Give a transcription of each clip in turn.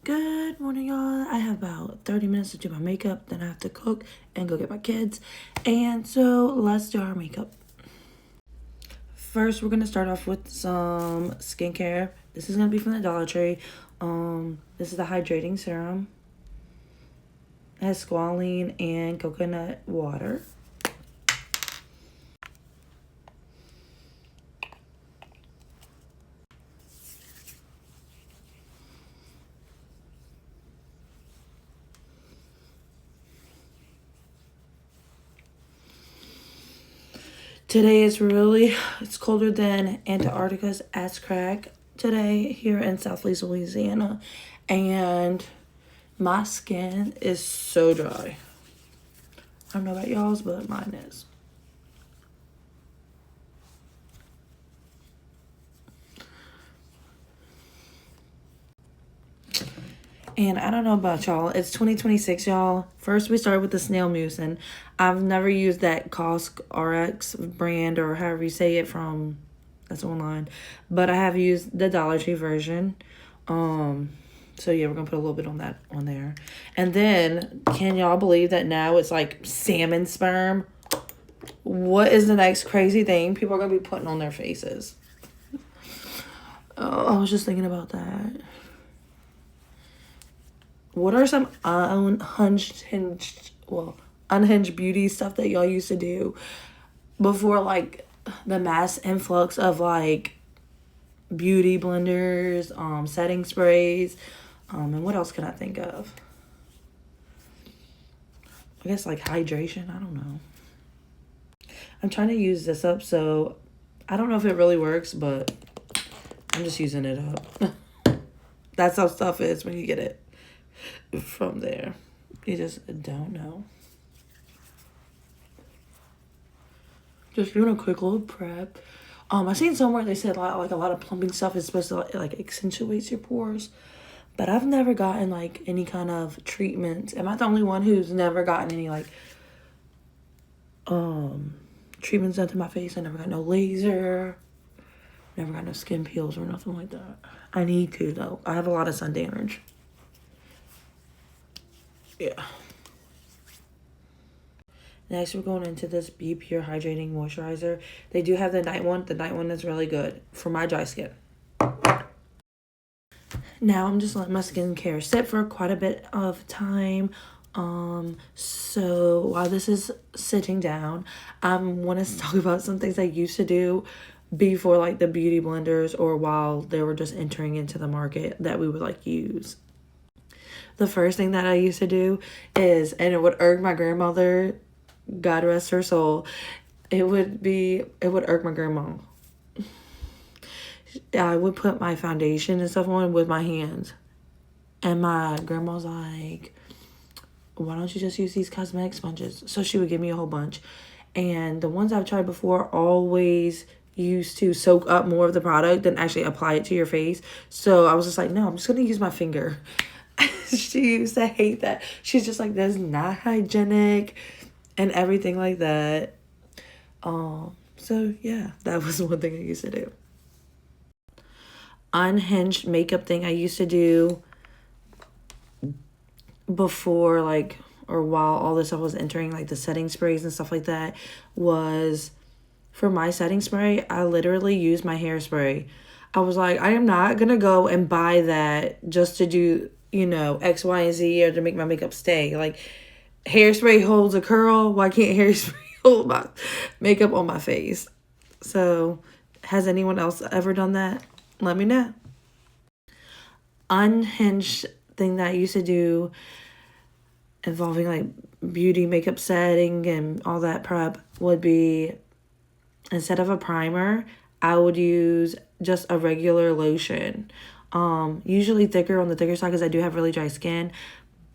Good morning, y'all. I have about 30 minutes to do my makeup, then I have to cook and go get my kids. And so let's do our makeup. First, we're going to start off with some skincare. This is going to be from the Dollar Tree. This is the hydrating serum. It has squalene and coconut water. Today it's colder than Antarctica's ass crack today here in Southeast Louisiana. And my skin is so dry. I don't know about y'all's, but mine is. And I don't know about y'all. It's 2026, y'all. First, we started with the snail mousse, and I've never used that Cosc RX brand or however you say it from, that's online. But I have used the Dollar Tree version. So yeah, we're gonna put a little bit on that on there. And then, can y'all believe that now it's like salmon sperm? What is the next crazy thing people are gonna be putting on their faces? Oh, I was just thinking about that. What are some unhinged beauty stuff that y'all used to do before, like, the mass influx of, like, beauty blenders, setting sprays, and what else can I think of? I guess, like, hydration. I don't know. I'm trying to use this up, so I don't know if it really works, but I'm just using it up. That's how stuff is when you get it from there. You just don't know. Just doing a quick little prep. I seen somewhere they said like a lot of plumping stuff is supposed to like accentuate your pores, but I've never gotten like any kind of treatment. Am I the only one who's never gotten any like treatments done to my face? I never got no laser, never got no skin peels or nothing like that. I need to though. I have a lot of sun damage. Yeah. Next, we're going into this Be Pure Hydrating Moisturizer. They do have the night one. The night one is really good for my dry skin. Now, I'm just letting my skincare sit for quite a bit of time. So while this is sitting down, I want to talk about some things I used to do before like the beauty blenders or while they were just entering into the market that we would like use. The first thing that I used to do is, and it would irk my grandmother, God rest her soul, it would irk my grandma. I would put my foundation and stuff on with my hands. And my grandma's like, why don't you just use these cosmetic sponges? So she would give me a whole bunch. And the ones I've tried before always used to soak up more of the product than actually apply it to your face. So I was just like, no, I'm just going to use my finger. She used to hate that. She's just like, that's not hygienic and everything like that. So yeah, that was one thing I used to do. Unhinged makeup thing I used to do before like or while all this stuff was entering, like the setting sprays and stuff like that, was for my setting spray, I literally used my hairspray. I was like, I am not gonna go and buy that just to do, X, Y, and Z or to make my makeup stay. Like, hairspray holds a curl. Why can't hairspray hold my makeup on my face? So, has anyone else ever done that? Let me know. Unhinged thing that I used to do involving like beauty makeup setting and all that prep would be, instead of a primer, I would use just a regular lotion. Usually thicker on the thicker side because I do have really dry skin.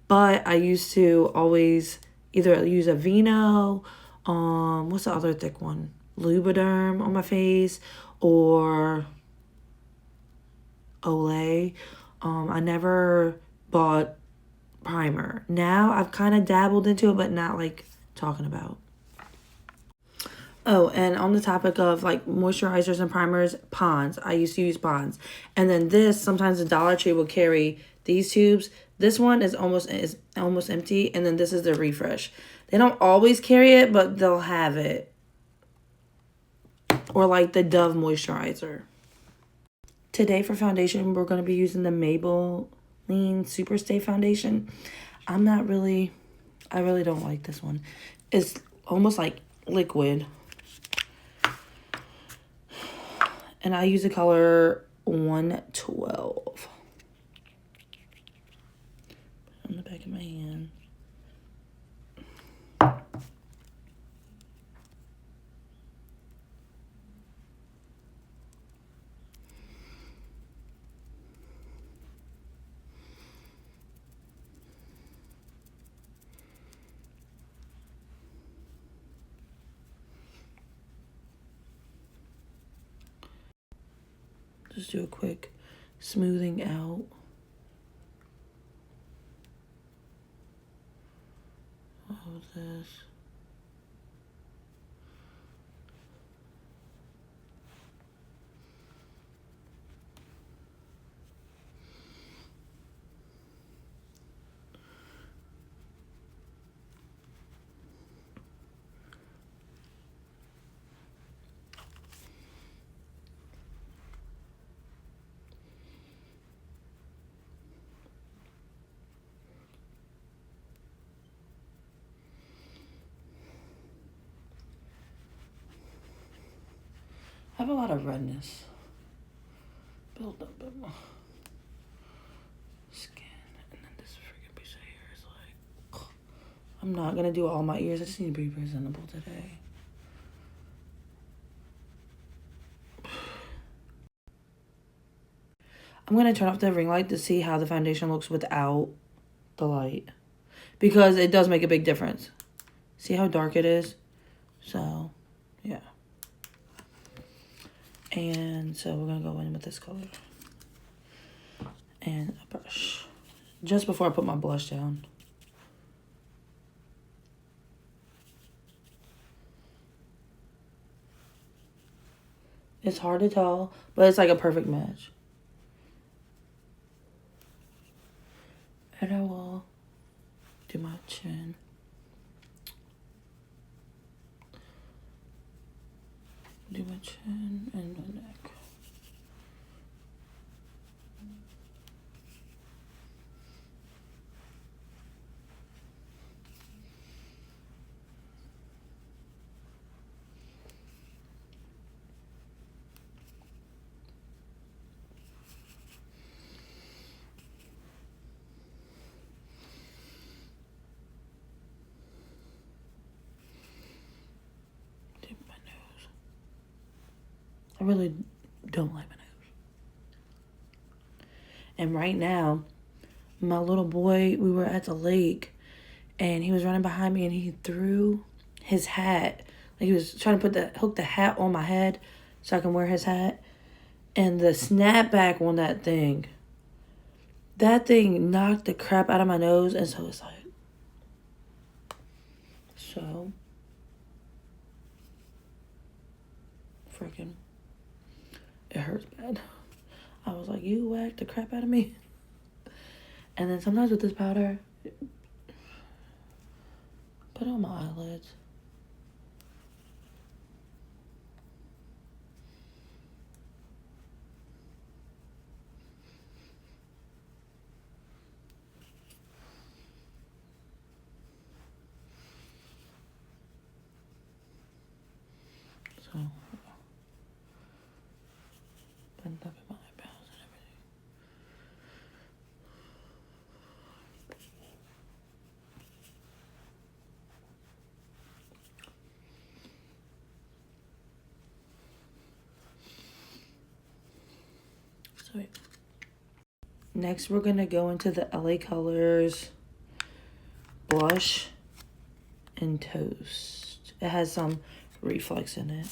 But I used to always either use a Vino, what's the other thick one? Lubriderm on my face, or Olay. I never bought primer. Now I've kind of dabbled into it, but not like talking about. Oh, and on the topic of like moisturizers and primers, Pond's. I used to use Pond's. And then sometimes the Dollar Tree will carry these tubes. This one is almost empty, and then this is the Refresh. They don't always carry it, but they'll have it. Or like the Dove moisturizer. Today for foundation, we're going to be using the Maybelline Superstay foundation. I really don't like this one. It's almost like liquid. And I use the color 112. On the back of my hand. Just do a quick smoothing out. Of this. I have a lot of redness build up in my skin, and then this freaking piece of hair is like, I'm not gonna do all my ears. I just need to be presentable today. I'm gonna turn off the ring light to see how the foundation looks without the light, because it does make a big difference. See how dark it is? So, yeah. And so we're going to go in with this color. And a brush. Just before I put my blush down. It's hard to tell, but it's like a perfect match. And I will do my chin. Do my chin and my neck. Do my nose. I really don't like my nose. And right now, my little boy, we were at the lake, and he was running behind me, and he threw his hat. Like he was trying to hook the hat on my head so I can wear his hat. And the snapback on that thing knocked the crap out of my nose, and so it's like, so freaking, it hurts bad. I was like, you whacked the crap out of me. And then sometimes with this powder, put it on my eyelids. So, bend up in my eyebrows and everything. So, next we're gonna go into the LA Colors blush and Toast. It has some reflex in it.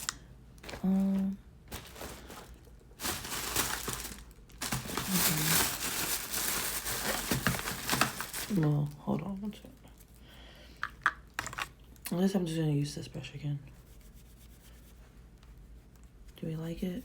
No, hold on one second. I guess I'm just gonna use this brush again. Do we like it?